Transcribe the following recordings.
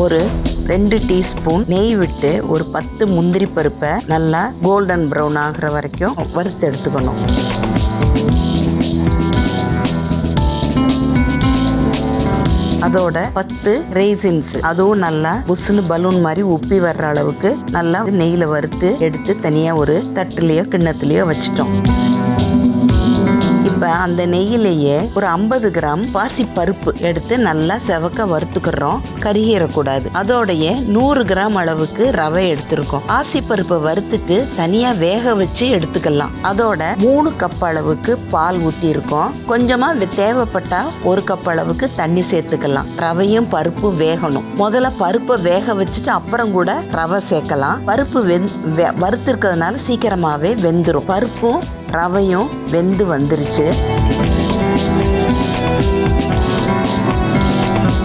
ஒரு 2 டீஸ்பூன் நெய் விட்டு ஒரு 10 முந்திரி பருப்பை நல்லா கோல்டன் ப்ரௌன் ஆகிற வரைக்கும் வறுத்து எடுத்துக்கணும். அதோட 10 ரேசின்ஸ், அதுவும் நல்லா புஷ்னு பலூன் மாதிரி உப்பி வர்ற அளவுக்கு நல்லா நெய்யில வறுத்து எடுத்து தனியா ஒரு தட்டுலயோ கிண்ணத்துலயோ வச்சிட்டோம். இப்ப அந்த நெய்யிலேயே ஒரு 50 கிராம் பாசி பருப்பு எடுத்து நல்லா செவக்க வறுத்துக்கிறோம். கருகிடக்கூடாது. அதோடைய 100 கிராம் அளவுக்கு ரவை எடுத்திருக்கோம். பாசி பருப்பை வறுத்துட்டு தனியா வேக வச்சு எடுத்துக்கலாம். அதோட 3 கப் அளவுக்கு பால் ஊத்தி இருக்கோம். கொஞ்சமா தேவைப்பட்டா 1 கப் அளவுக்கு தண்ணி சேர்த்துக்கலாம். ரவையும் பருப்பும் வேகணும். முதல்ல பருப்பை வேக வச்சுட்டு அப்புறம் கூட ரவை சேர்க்கலாம். பருப்பு வறுத்திருக்கிறதுனால சீக்கிரமாவே வெந்துடும். பருப்பும் ரவையும் வெந்து வந்துருச்சு.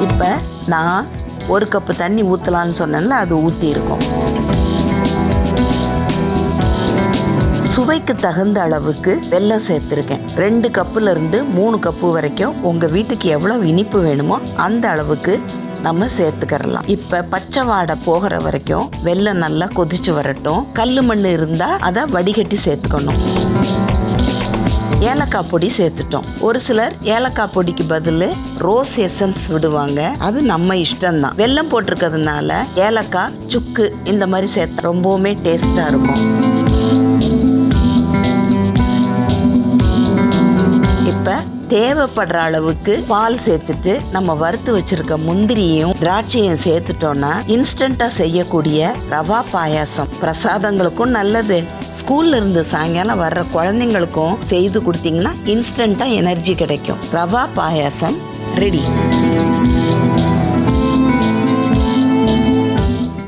இப்ப நான் 1 கப்பு தண்ணி ஊத்தலான்னு சொன்னேன்ல, அது ஊத்தி இருக்கோம். சுவைக்கு தகுந்த அளவுக்கு வெல்லம் சேர்த்திருக்கேன். 2 கப்புல இருந்து 3 கப்பு வரைக்கும் உங்க வீட்டுக்கு எவ்வளவு இனிப்பு வேணுமோ அந்த அளவுக்கு நம்ம சேர்த்துக்கிறலாம். இப்ப பச்சை வாடை போகிற வரைக்கும் வெல்லம் நல்லா கொதிச்சு வரட்டும். கல்லு மண்ணு இருந்தா அதை வடிகட்டி சேர்த்துக்கணும். ஏலக்காய் பொடி சேர்த்துட்டோம். ஒரு சிலர் ஏலக்காய் பொடிக்கு பதில் ரோஸ் எசன்ஸ் விடுவாங்க. அது நம்ம இஷ்டம்தான். வெல்லம் போட்டிருக்கிறதுனால ஏலக்காய், சுக்கு இந்த மாதிரி சேர்த்தா ரொம்பவுமே டேஸ்டா இருக்கும். இப்ப தேவைப்படுற அளவுக்கு பால் சேர்த்துட்டு நம்ம வறுத்து வச்சிருக்க முந்திரியும் திராட்சையும் சேர்த்துட்டோம்னா இன்ஸ்டன்டா செய்யக்கூடிய ரவா பாயாசம் பிரசாதங்களுக்கும் நல்லது. ஸ்கூல்ல இருந்து சாயங்காலம் வர்ற குழந்தைங்களுக்கும் செய்து கொடுத்தீங்கன்னா இன்ஸ்டன்டா எனர்ஜி கிடைக்கும். ரவா பாயாசம் ரெடி.